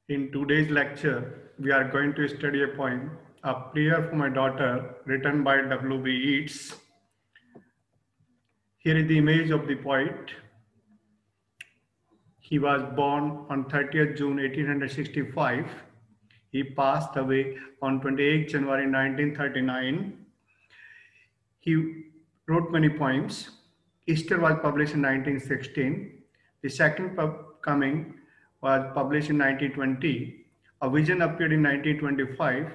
In today's lecture, we are going to study a poem, A Prayer for My Daughter, written by W.B. Yeats. Here is the image of the poet. He was born on 30th June 1865. He passed away on 28th January 1939. He wrote many poems. Easter was published in 1916. The second coming was published in 1920. A Vision appeared in 1925.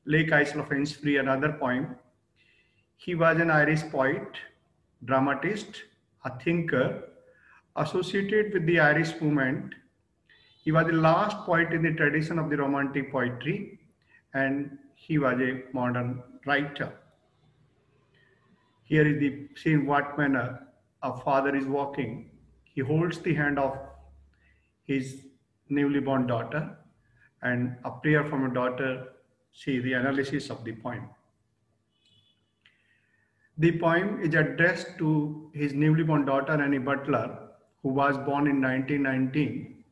Lake Isle of Innisfree, another poem. He was an Irish poet, dramatist, a thinker, associated with the Irish movement. He was the last poet in the tradition of the Romantic poetry, and he was a modern writer. Here is the scene what manner a father is walking. He holds the hand of his newly born daughter, and a prayer from a daughter. See the analysis of the poem. The poem is addressed to his newly born daughter Annie Butler, who was born in 1919.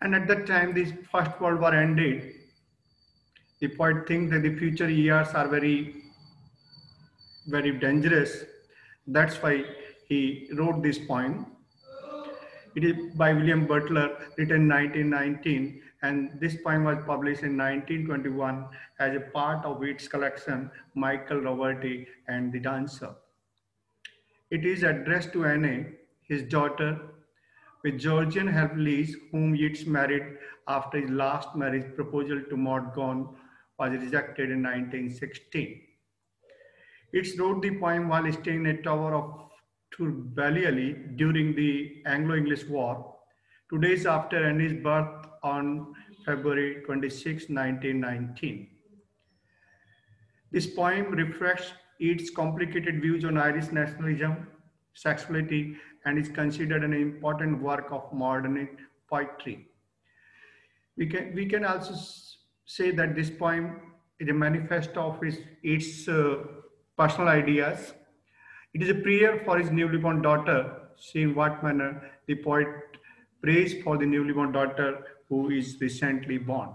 And at that time, the First World War ended. The poet thinks that the future years are very, very dangerous. That's why he wrote this poem. It is by William Butler, written in 1919, and this poem was published in 1921 as a part of its collection, Michael Roverty and the Dancer. It is addressed to Anne, his daughter, with Georgian Hercules, whom Yeats married after his last marriage proposal to Maud Gonne was rejected in 1916. Yeats wrote the poem while staying in a tower of Balliol during the Anglo-English War, 2 days after Annie's birth on February 26, 1919. This poem reflects its complicated views on Irish nationalism, sexuality, and is considered an important work of modern poetry. We can also say that this poem is a manifesto of its personal ideas. It is a prayer for his newly born daughter. See in what manner the poet prays for the newly born daughter who is recently born.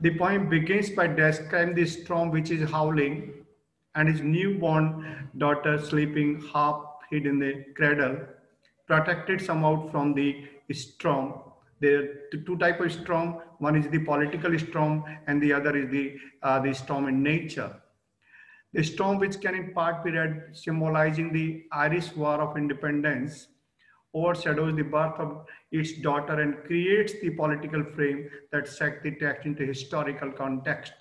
The poem begins by describing the storm which is howling and his newborn daughter sleeping half hid in the cradle, protected somehow from the storm. There are two types of storm. One is the political storm and the other is the storm in nature. The storm, which can in part be read symbolizing the Irish War of Independence, overshadows the birth of its daughter and creates the political frame that sets the text into historical context.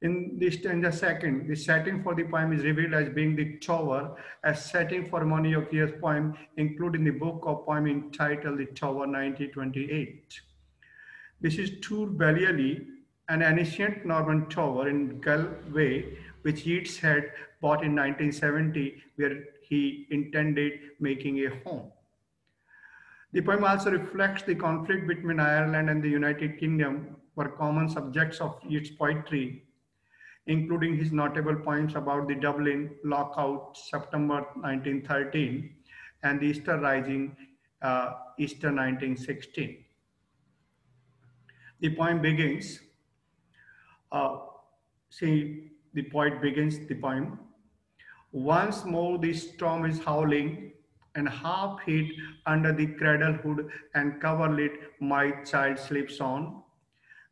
In this stanza second, the setting for the poem is revealed as being the Tower, a setting for many of Yeats' poems, including the book of poem entitled The Tower 1928. This is Tour Balliol, an ancient Norman tower in Galway, which Yeats had bought in 1970, where he intended making a home. The poem also reflects the conflict between Ireland and the United Kingdom, were common subjects of Yeats' poetry, including his notable poems about the Dublin lockout, September 1913, and the Easter Rising, Easter 1916. The poem begins, the poet begins the poem. Once more the storm is howling, and half hid under the cradle hood and coverlid my child sleeps on.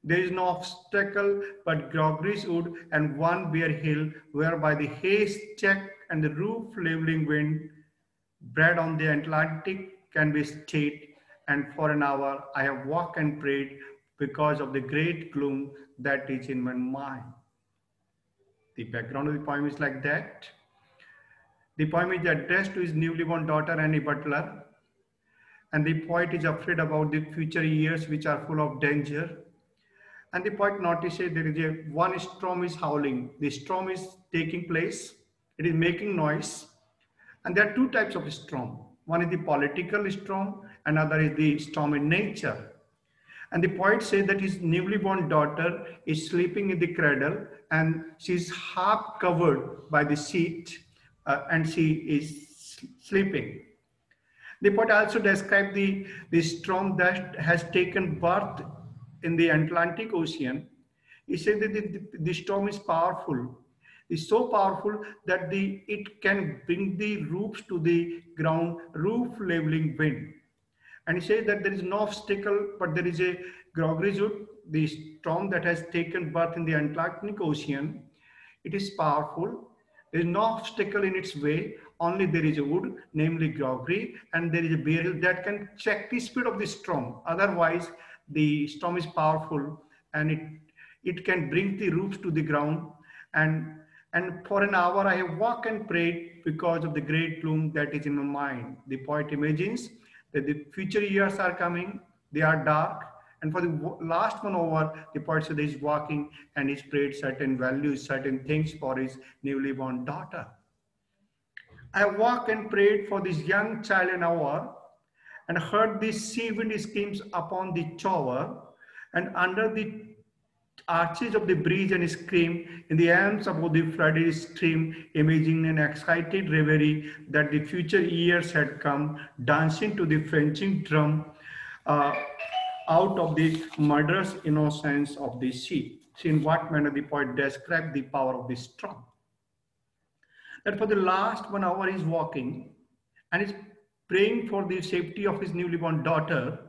There is no obstacle but Grogry's wood and one bare hill, whereby the haze check and the roof leveling wind, bred on the Atlantic, can be stayed. And for an hour I have walked and prayed because of the great gloom that is in my mind. The background of the poem is like that. The poem is addressed to his newly born daughter Annie Butler, and the poet is afraid about the future years which are full of danger. And the poet notices there is one storm is howling. The storm is taking place. It is making noise. And there are two types of storm. One is the political storm, another is the storm in nature. And the poet says that his newly born daughter is sleeping in the cradle and she is half covered by the sheet and she is sleeping. The poet also described the storm that has taken birth in the Atlantic Ocean. He said that the storm is powerful. It's so powerful that it can bring the roofs to the ground, roof leveling wind. And he says that there is no obstacle, but there is a Grogrizut, the storm that has taken birth in the Atlantic Ocean. It is powerful. There is no obstacle in its way. Only there is a wood, namely Grogri, and there is a barrel that can check the speed of the storm. Otherwise, the storm is powerful and it can bring the roofs to the ground. And and for an hour I have walked and prayed because of the great gloom that is in my mind. The poet imagines that the future years are coming, they are dark, and for the last 1 hour, the poet said he's walking and he's prayed certain values, certain things for his newly born daughter. I walked and prayed for this young child an hour and heard the sea wind screams upon the tower and under the arches of the bridge and scream in the elms above the flooded stream, imagining an excited reverie that the future years had come, dancing to the Frenching drum uh, out of the murderous innocence of the sea. See in what manner the poet described the power of the storm. That for the last 1 hour he's walking and he's praying for the safety of his newly born daughter,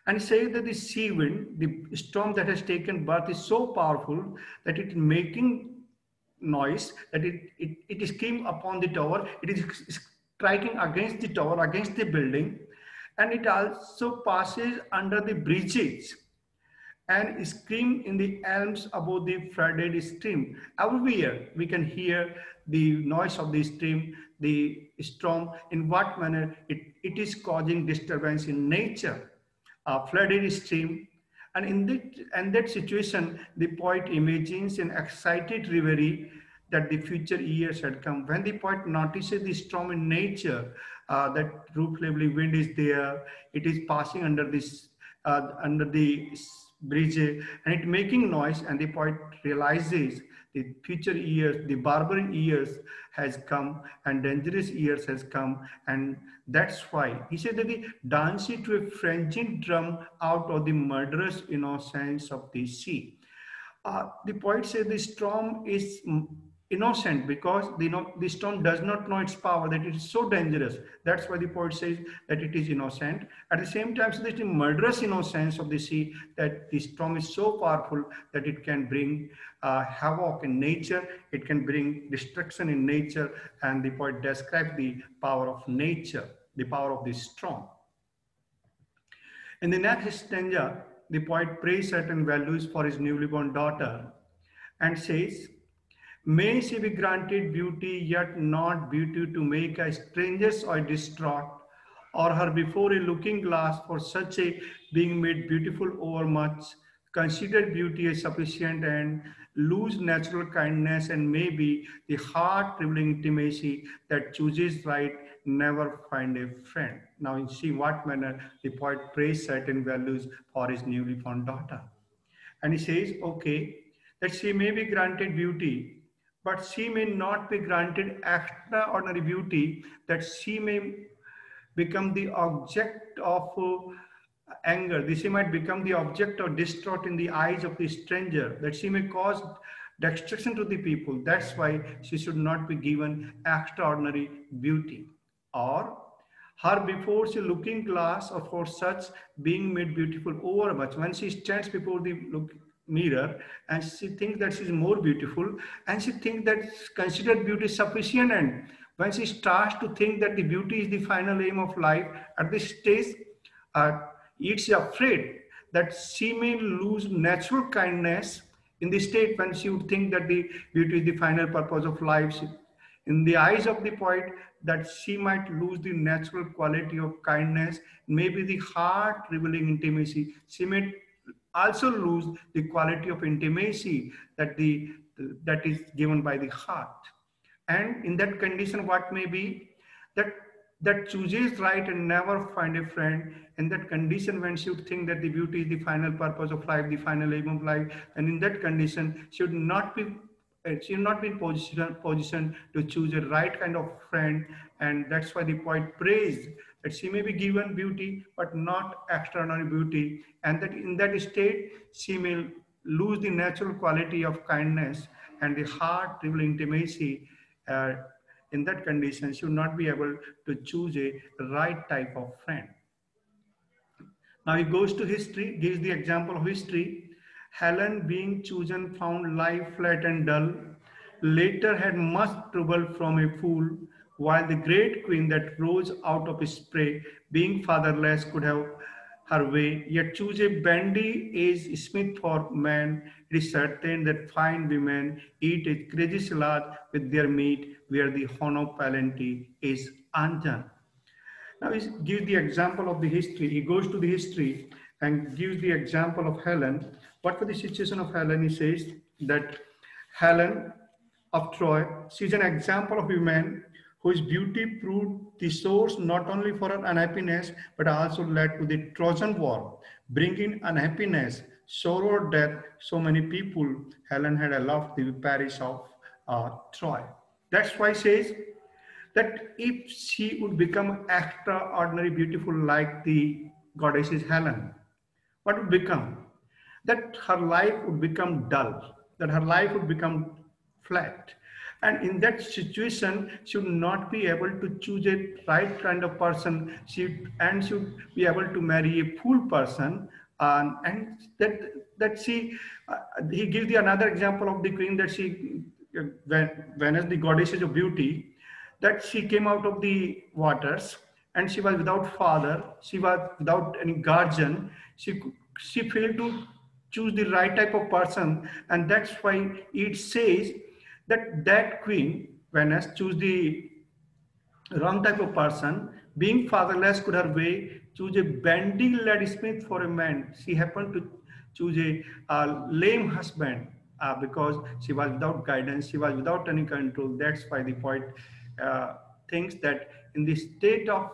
and says that the sea wind, the storm that has taken birth, is so powerful that it is making noise, that it is came upon the tower, it is striking against the tower, against the building, and it also passes under the bridges and scream in the elms above the flooded stream. Everywhere we can hear the noise of the stream, the storm, in what manner it is causing disturbance in nature. A flooded stream, and in that situation, the poet imagines an excited reverie that the future years had come. When the poet notices the storm in nature, that roof leveling wind is there, it is passing under the bridge, and it making noise, and the poet realizes the future years, the barbaric years has come and dangerous years has come, and that's why he said that the dancing to a Frenching drum out of the murderous innocence of the sea. The poet said the storm is innocent because the storm does not know its power, that it is so dangerous. That's why the poet says that it is innocent. At the same time, so the murderous innocence of the sea, that the storm is so powerful that it can bring havoc in nature, it can bring destruction in nature, and the poet describes the power of nature, the power of the storm. In the next stanza, the poet prays certain values for his newly born daughter and says, may she be granted beauty, yet not beauty to make a stranger's eye distraught, or her before a looking glass for such a being made beautiful overmuch, consider beauty a sufficient and lose natural kindness, and maybe the heart-revealing intimacy that chooses right never find a friend. Now you see what manner the poet prays certain values for his newly born daughter. And he says, okay, that she may be granted beauty, but she may not be granted extraordinary beauty, that she may become the object of anger. This she might become the object of distraught in the eyes of the stranger, that she may cause destruction to the people. That's why she should not be given extraordinary beauty. Or her before she looking glass, or for such being made beautiful overmuch. When she stands before the mirror and she thinks that she's more beautiful, and she thinks that considered beauty sufficient, and when she starts to think that the beauty is the final aim of life, at this stage it's afraid that she may lose natural kindness. In the state when she would think that the beauty is the final purpose of life, in the eyes of the poet, that she might lose the natural quality of kindness, maybe the heart revealing intimacy. She may also lose the quality of intimacy that is given by the heart. And in that condition, what may be that chooses right and never find a friend. In that condition, when she would think that the beauty is the final purpose of life, the final aim of life, and in that condition, she would not be in position to choose a right kind of friend. And that's why the poet prays that she may be given beauty, but not extraordinary beauty, and that in that state she may lose the natural quality of kindness and the heart-revealing intimacy. Uh, in that condition, she would not be able to choose a right type of friend. Now he goes to history, gives the example of history. Helen, being chosen, found life flat and dull. Later had much trouble from a fool, while the great queen that rose out of his prey, being fatherless, could have her way. Yet choose a bandy is smith for man. It is certain that fine women eat a crazy salad with their meat, where the honor plenty is undone. Now he gives the example of the history. He goes to the history and gives the example of Helen. What was the situation of Helen? He says that Helen of Troy, she is an example of a woman whose beauty proved the source not only for her unhappiness, but also led to the Trojan War, bringing unhappiness, sorrow, death, so many people. Helen had loved the parish of Troy. That's why he says that if she would become extraordinary beautiful like the goddesses Helen, what would become? That her life would become dull, that her life would become flat. And in that situation, she would not be able to choose a right kind of person. She should be able to marry a fool person. And that she, he gives the another example of the queen that she, Venus, the goddesses of beauty, that she came out of the waters and she was without father, she was without any guardian, she failed to choose the right type of person, and that's why it says that that queen Venus choose the wrong type of person. Being fatherless could her way choose a bandy lad smith for a man. She happened to choose a lame husband because she was without guidance, she was without any control. That's why the poet uh, thinks that in the state of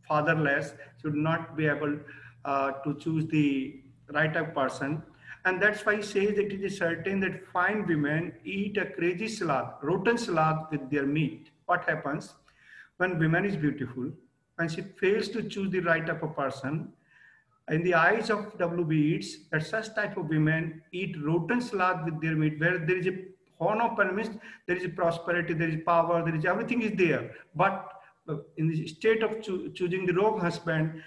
fatherless should not be able to choose the right type of person. And that's why he says that it is certain that fine women eat a crazy salad, rotten salad with their meat. What happens when woman is beautiful, when she fails to choose the right type of person? In the eyes of W.B. Yeats, that such type of women eat rotten salad with their meat, where there is a horn of permits, there is a prosperity, there is power, there is everything is there. But in the state of choosing the wrong husband,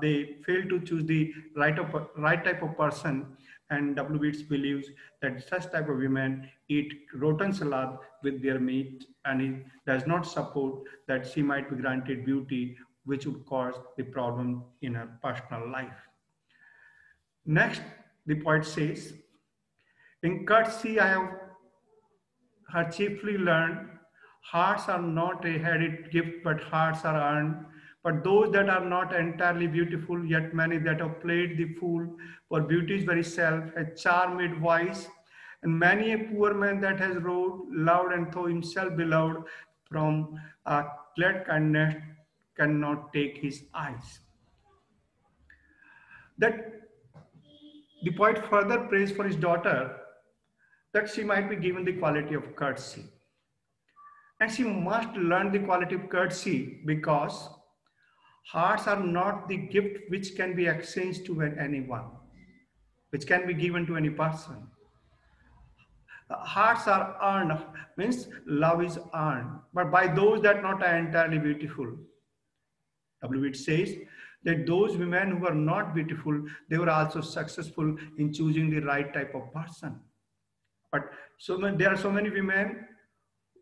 they fail to choose the right type of person. And W. Yeats believes that such type of women eat rotten salad with their meat, and he does not support that she might be granted beauty, which would cause the problem in her personal life. Next, the poet says, in courtesy I have her chiefly learned, hearts are not a headed gift, but hearts are earned. But those that are not entirely beautiful, yet many that have played the fool, for beauty's very self, a charmed voice, and many a poor man that has rode loud and though himself beloved, from a glad kindness cannot take his eyes. That the poet further prays for his daughter that she might be given the quality of courtesy. And she must learn the quality of courtesy because hearts are not the gift which can be exchanged to anyone, which can be given to any person. Hearts are earned, means love is earned, but by those that not are entirely beautiful. W. It says that those women who are not beautiful, they were also successful in choosing the right type of person. But there are so many women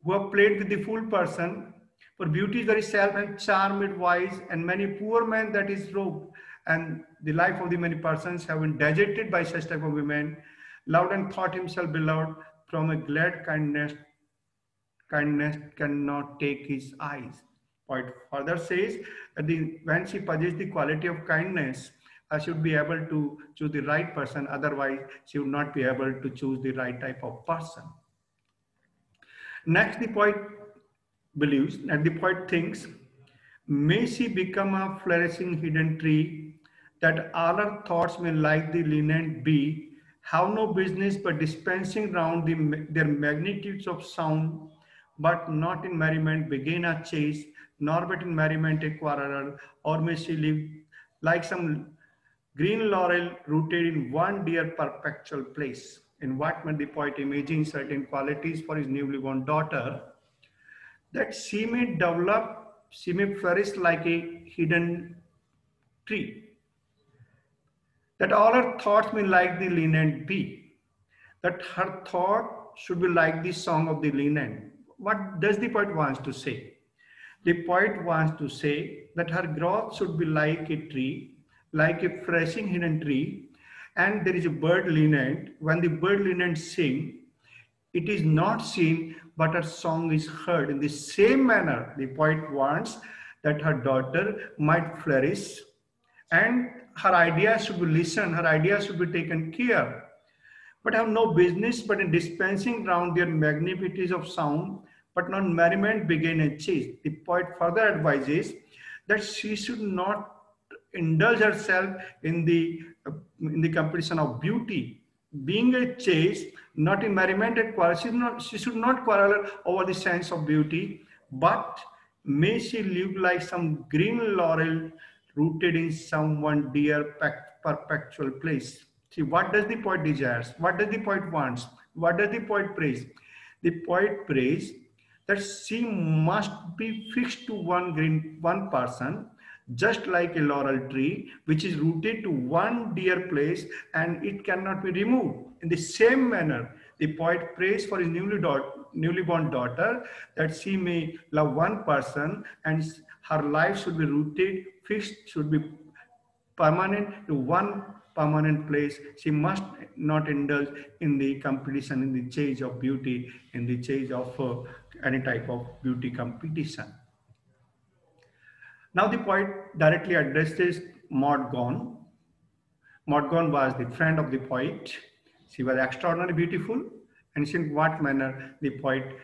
who have played with the fool person, for beauty is very self and charmed wise, and many poor men that is robbed, and the life of the many persons have been deserted by such type of women. Loved and thought himself beloved, from a glad kindness cannot take his eyes. Poet further says that when she possesses the quality of kindness, she should be able to choose the right person. Otherwise, she would not be able to choose the right type of person. Next, the poet believes and the poet thinks, may she become a flourishing hidden tree, that all her thoughts may like the lenient bee, have no business but dispensing round their magnitudes of sound, but not in merriment begin a chase, nor but in merriment a quarrel, or may she live like some green laurel rooted in one dear perpetual place. In what made the poet imagine certain qualities for his newly born daughter, that she may develop, she may flourish like a hidden tree, that all her thoughts may like the linnet be, that her thought should be like the song of the linnet. What does the poet wants to say? The poet wants to say that her growth should be like a tree, like a flourishing hidden tree, and there is a bird linnet. When the bird linnet sing, it is not seen, but her song is heard. In the same manner, the poet wants that her daughter might flourish and her ideas should be listened, her ideas should be taken care, but have no business but in dispensing round their magnificence of sound, but not merriment begin and chase. The poet further advises that she should not indulge herself in the competition of beauty, being a chase, not in merriment and quarrel. She should not quarrel over the sense of beauty, but may she live like some green laurel rooted in someone dear perpetual place. See, what does the poet desires? What does the poet wants? What does the poet praise? The poet prays that she must be fixed to one person, just like a laurel tree, which is rooted to one dear place and it cannot be removed. In the same manner, the poet prays for his newly born daughter that she may love one person and her life should be rooted, fixed, should be permanent to one permanent place. She must not indulge in the competition, in the chase of beauty, in the chase of any type of beauty competition. Now the poet directly addresses Maud Gonne. Maud Gonne was the friend of the poet. She was extraordinarily beautiful, and in what manner the poet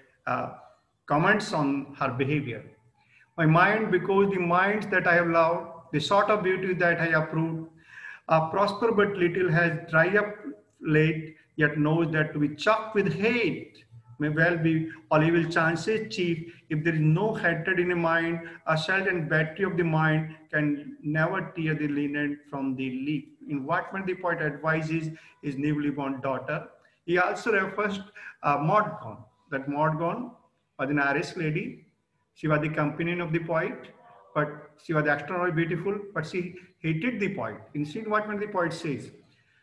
comments on her behavior. My mind, because the minds that I have loved, the sort of beauty that I approved, prosper but little, has dried up late, yet knows that to be chucked with hate may well be all evil chances chief. If there is no hatred in a mind, assault and battery of the mind can never tear the linen from the leaf. In what manner the poet advises his newly born daughter. He also refers Maud Gonne, that Maud Gonne was an Irish lady. She was the companion of the poet, but she was extraordinarily beautiful, but she hated the poet. Instead, what manner the poet says,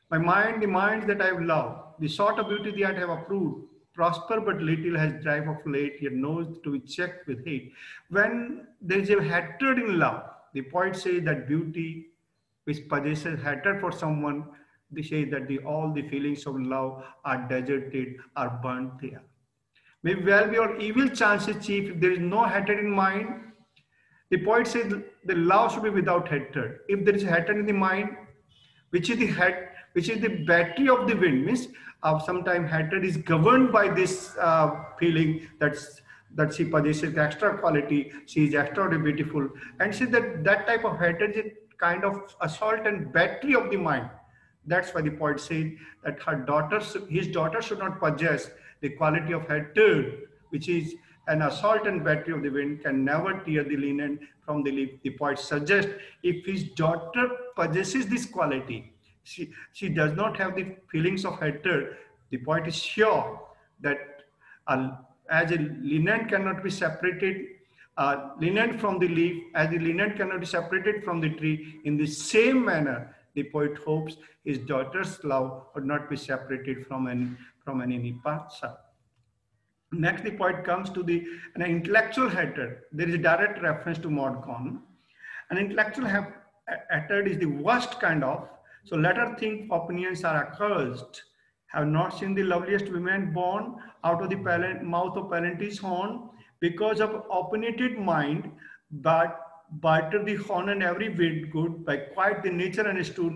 my mind, the minds that I have loved, the sort of beauty that I have approved, prosper but little, has drive of late, yet knows to be checked with hate. When there is a hatred in love, the poet says that beauty which possesses hatred for someone, they say that all the feelings of love are deserted, are burnt there. May well be all evil chances chief if there is no hatred in mind. The poet says the love should be without hatred. If there is hatred in the mind, which is the battery of the wind, means sometimes hatred is governed by this feeling that she possesses extra quality, she is extraordinarily beautiful, and see that type of hatred is a kind of assault and battery of the mind. That's why the poet said that his daughter should not possess the quality of hatred, which is an assault and battery of the wind, can never tear the linen from the leaf. The poet suggests if his daughter possesses this quality, she does not have the feelings of hatred, the poet is sure that as a linen cannot be separated, linen from the leaf, as the linen cannot be separated from the tree, in the same manner, the poet hopes his daughter's love would not be separated from any person. Next, the poet comes to an intellectual hatred. There is a direct reference to Maud Gonne. An intellectual hatred is the worst kind of. So let her think opinions are accursed. Have not seen the loveliest women born out of the mouth of parentage horn, because of opinionated mind, but barter the horn and every wind good, by quite the nature understood,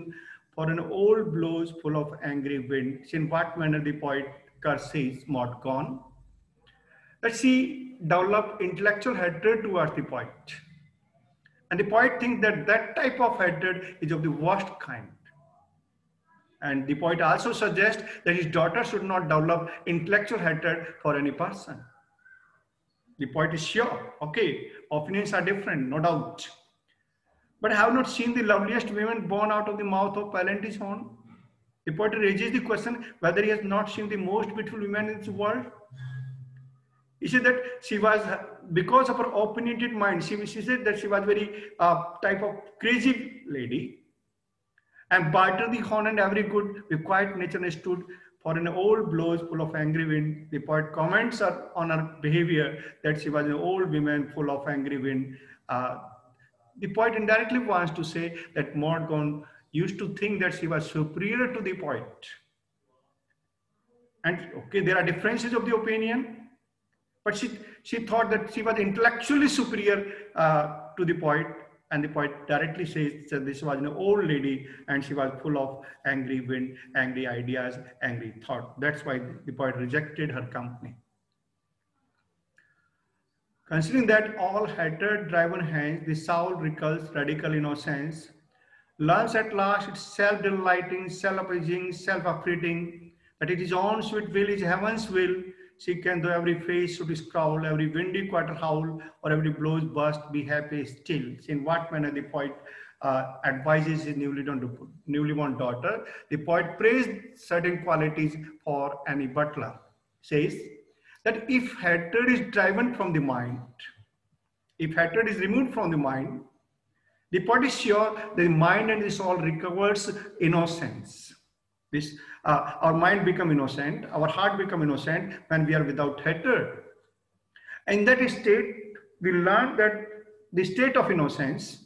for an old blows full of angry wind. In what manner the poet curses Maud Gonne? That she developed intellectual hatred towards the poet. And the poet thinks that type of hatred is of the worst kind. And the poet also suggests that his daughter should not develop intellectual hatred for any person. The poet is sure. Okay, opinions are different, no doubt. But I have not seen the loveliest women born out of the mouth of Palantir's horn. The poet raises the question whether he has not seen the most beautiful women in this world. He said that she was, because of her opinionated mind, she said that she was very type of crazy lady. And barter the horn and every good, with quiet nature stood for an old blows full of angry wind. The poet comments on her behavior that she was an old woman full of angry wind. Uh, the poet indirectly wants to say that Morgan used to think that she was superior to the poet. And okay, there are differences of the opinion, but she thought that she was intellectually superior to the poet. And the poet directly says that this was an old lady and she was full of angry wind, angry ideas, angry thought. That's why the poet rejected her company. Considering that all hatred-driven hands, the soul recalls radical innocence, learns at last its self-delighting, self-appeasing, self-affrighting, that it is own sweet will is heaven's will. She can, though every face should scowl, every windy quarter howl, or every blows burst, be happy still. In what manner the poet advises his newly born daughter. The poet praised certain qualities for Annie Butler. Says that if hatred is driven from the mind, if hatred is removed from the mind, the poet is sure the mind and the soul recovers innocence. This, our mind become innocent, our heart become innocent when we are without hatred. In that state, we learn that the state of innocence,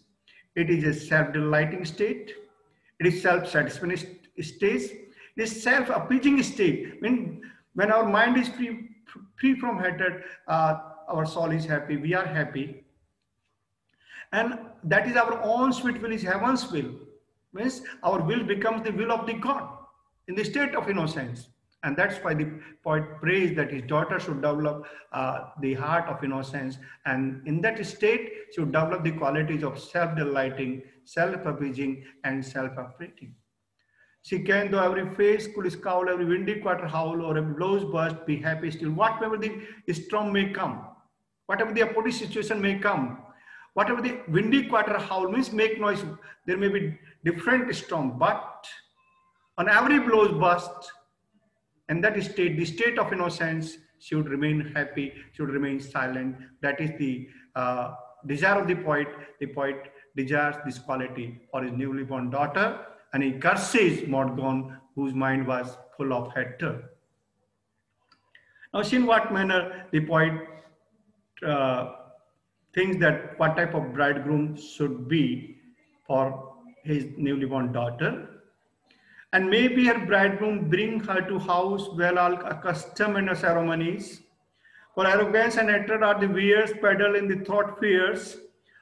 it is a self-delighting state, it is self-satisfying state, it is self-appeasing state. When our mind is free from hatred, our soul is happy, we are happy. And that is our own sweet will is heaven's will. Means our will becomes the will of the God in the state of innocence. And that's why the poet prays that his daughter should develop the heart of innocence. And in that state, should develop the qualities of self-delighting, self-appeasing, and self-affrighting. She can, though every face could scowl, every windy quarter howl, or every blows burst, be happy still. Whatever the storm may come, whatever the opposite situation may come, whatever the windy quarter howl means make noise, there may be different storm, but on every blows burst, and that state, the state of innocence, should remain happy, should remain silent. That is the desire of the poet. The poet desires this quality for his newly born daughter, and he curses Morgan, whose mind was full of hatred. Now, see in what manner the poet thinks that what type of bridegroom should be for his newly born daughter. And maybe her bridegroom bring her to house well all accustomed in the ceremonies. For arrogance and hatred are the wears peddled in the thought fears.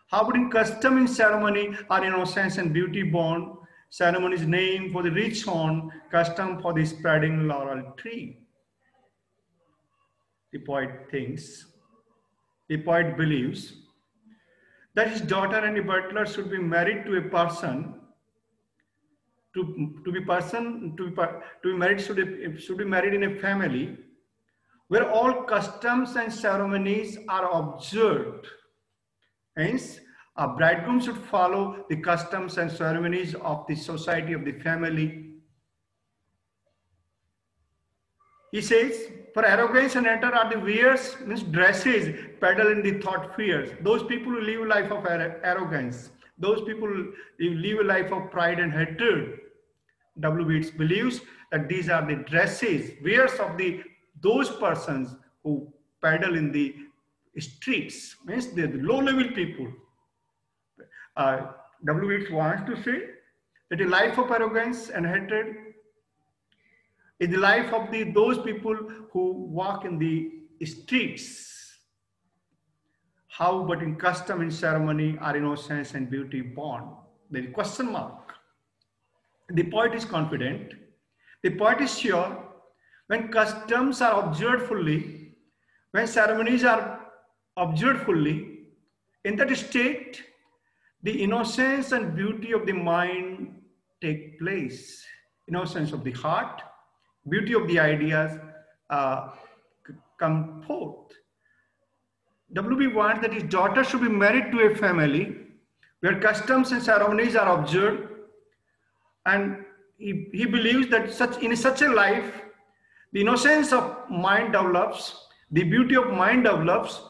How would in custom in ceremony are innocence and beauty born? Ceremony's name for the rich horn, custom for the spreading laurel tree. The poet thinks, the poet believes that his daughter and the butler should be married to a person. To be married should be married in a family where all customs and ceremonies are observed. Hence, a bridegroom should follow the customs and ceremonies of the society of the family. He says, for arrogance and hatred are the wears, means dresses, peddle in the thought fears. Those people who live a life of arrogance, those people who live a life of pride and hatred. W. Beats believes that these are the dresses, wears of those persons who peddle in the streets, means they're the low-level people. W. Beats wants to say that a life of arrogance and hatred is the life of those people who walk in the streets. How but in custom and ceremony are innocence and beauty born? There is question mark. The poet is confident. The poet is sure when customs are observed fully, when ceremonies are observed fully, in that state, the innocence and beauty of the mind take place. Innocence of the heart, beauty of the ideas come forth. WB wants that his daughter should be married to a family where customs and ceremonies are observed, and he believes that in such a life, the innocence of mind develops, the beauty of mind develops,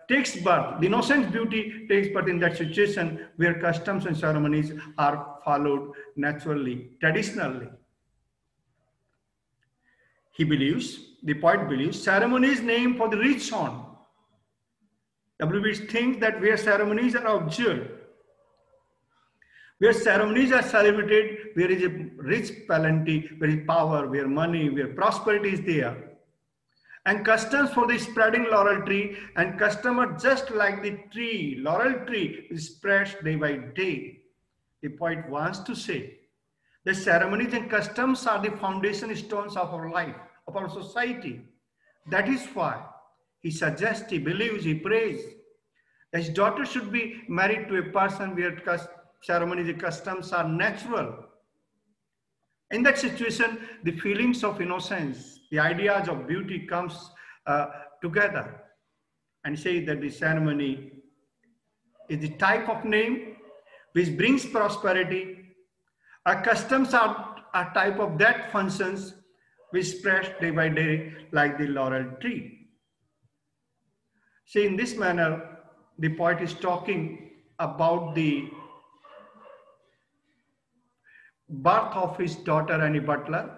takes birth. The innocent beauty takes birth in that situation where customs and ceremonies are followed naturally, traditionally. He believes, the poet believes, ceremony is named for the rich son. WB thinks that where ceremonies are observed, where ceremonies are celebrated, where is a rich plenty, where is power, where money, where prosperity is there. And customs for the spreading laurel tree, and custom are just like the tree, laurel tree is spreads day by day. The poet wants to say the ceremonies and customs are the foundation stones of our life, of our society. That is why he suggests, he believes, he prays that his daughter should be married to a person where ceremonies and customs are natural. In that situation, the feelings of innocence, the ideas of beauty comes together, and say that the ceremony is the type of name which brings prosperity. Our customs are a type of that functions which spread day by day like the laurel tree. See, in this manner, the poet is talking about the birth of his daughter and a butler.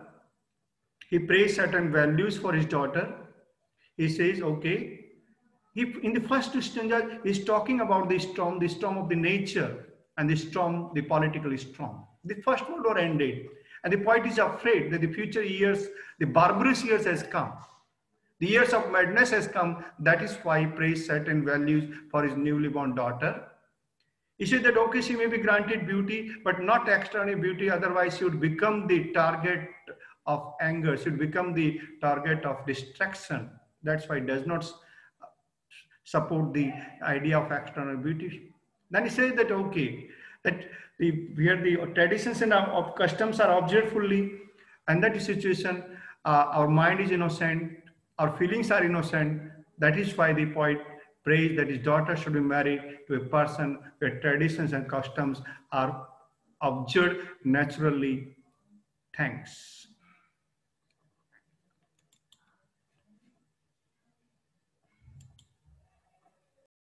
He prays certain values for his daughter. He says, okay, in the first stanza, he's talking about the storm of the nature, and the storm, the political storm. The First World War ended, and the poet is afraid that the future years, the barbarous years has come. The years of madness has come. That is why he prays certain values for his newly born daughter. He said that, okay, she may be granted beauty, but not external beauty. Otherwise, she would become the target of anger. She would become the target of distraction. That's why he does not support the idea of external beauty. Then he says that, okay, that where the traditions and of customs are observed fully, and that situation, our mind is innocent, our feelings are innocent. That is why the poet prays that his daughter should be married to a person where traditions and customs are observed naturally. Thanks.